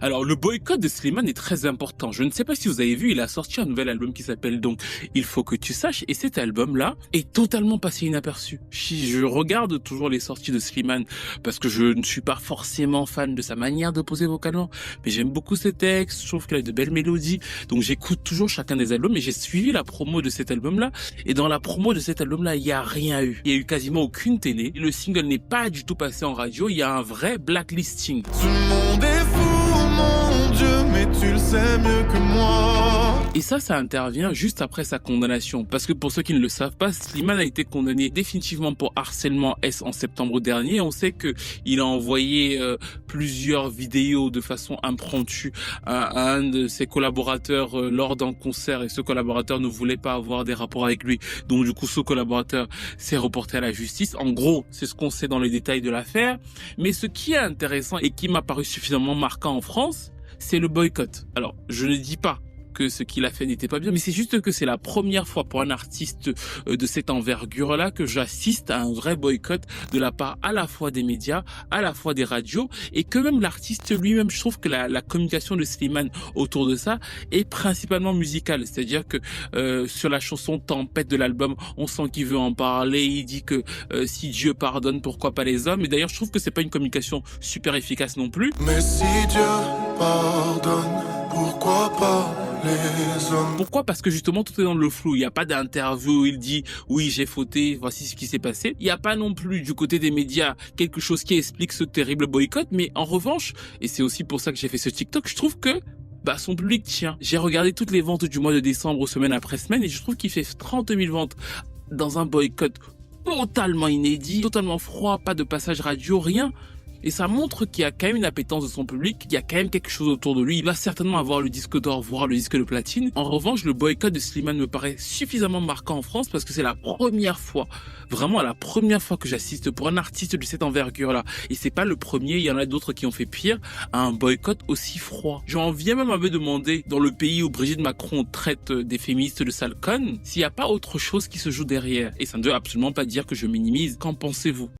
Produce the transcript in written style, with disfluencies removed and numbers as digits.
Alors, le boycott de Slimane est très important. Je ne sais pas si vous avez vu, il a sorti un nouvel album qui s'appelle donc Il faut que tu saches. Et cet album-là est totalement passé inaperçu. Si je regarde toujours les sorties de Slimane parce que je ne suis pas forcément fan de sa manière de poser vocalement, mais j'aime beaucoup ses textes. Je trouve qu'il a de belles mélodies. Donc, j'écoute toujours chacun des albums et j'ai suivi la promo de cet album-là. Et dans la promo de cet album-là, il n'y a rien eu. Il y a eu quasiment aucune télé. Le single n'est pas du tout passé en radio. Il y a un vrai blacklisting. Tout le monde est fou, mon Dieu, mais tu le sais mieux que moi. Et ça intervient juste après sa condamnation. Parce que pour ceux qui ne le savent pas, Slimane a été condamné définitivement pour harcèlement S en septembre dernier. On sait que il a envoyé plusieurs vidéos de façon impromptue à un de ses collaborateurs lors d'un concert et ce collaborateur ne voulait pas avoir des rapports avec lui. Donc du coup, ce collaborateur s'est reporté à la justice. En gros, c'est ce qu'on sait dans les détails de l'affaire. Mais ce qui est intéressant et qui m'a paru suffisamment marquant en France, c'est le boycott. Alors, je ne dis pas que ce qu'il a fait n'était pas bien, mais c'est juste que c'est la première fois pour un artiste de cette envergure-là que j'assiste à un vrai boycott de la part à la fois des médias, à la fois des radios, et que même l'artiste lui-même, je trouve que la communication de Slimane autour de ça est principalement musicale, c'est-à-dire que sur la chanson Tempête de l'album, on sent qu'il veut en parler, il dit que si Dieu pardonne, pourquoi pas les hommes, et d'ailleurs je trouve que c'est pas une communication super efficace non plus. Mais si Dieu pardonne, pourquoi pas les hommes? Pourquoi? Parce que justement tout est dans le flou. Il n'y a pas d'interview où il dit oui j'ai fauté, voici ce qui s'est passé. Il n'y a pas non plus du côté des médias quelque chose qui explique ce terrible boycott. Mais en revanche, et c'est aussi pour ça que j'ai fait ce TikTok, je trouve que son public tient. J'ai regardé toutes les ventes du mois de décembre semaine après semaine et je trouve qu'il fait 30 000 ventes dans un boycott totalement inédit, totalement froid, pas de passage radio, rien. Et ça montre qu'il y a quand même une appétence de son public, qu'il y a quand même quelque chose autour de lui. Il va certainement avoir le disque d'or, voire le disque de platine. En revanche, le boycott de Slimane me paraît suffisamment marquant en France parce que c'est la première fois, vraiment la première fois que j'assiste pour un artiste de cette envergure-là. Et c'est pas le premier, il y en a d'autres qui ont fait pire, à un boycott aussi froid. J'en viens même à me demander, dans le pays où Brigitte Macron traite des féministes de sales connes, s'il n'y a pas autre chose qui se joue derrière. Et ça ne veut absolument pas dire que je minimise. Qu'en pensez-vous ?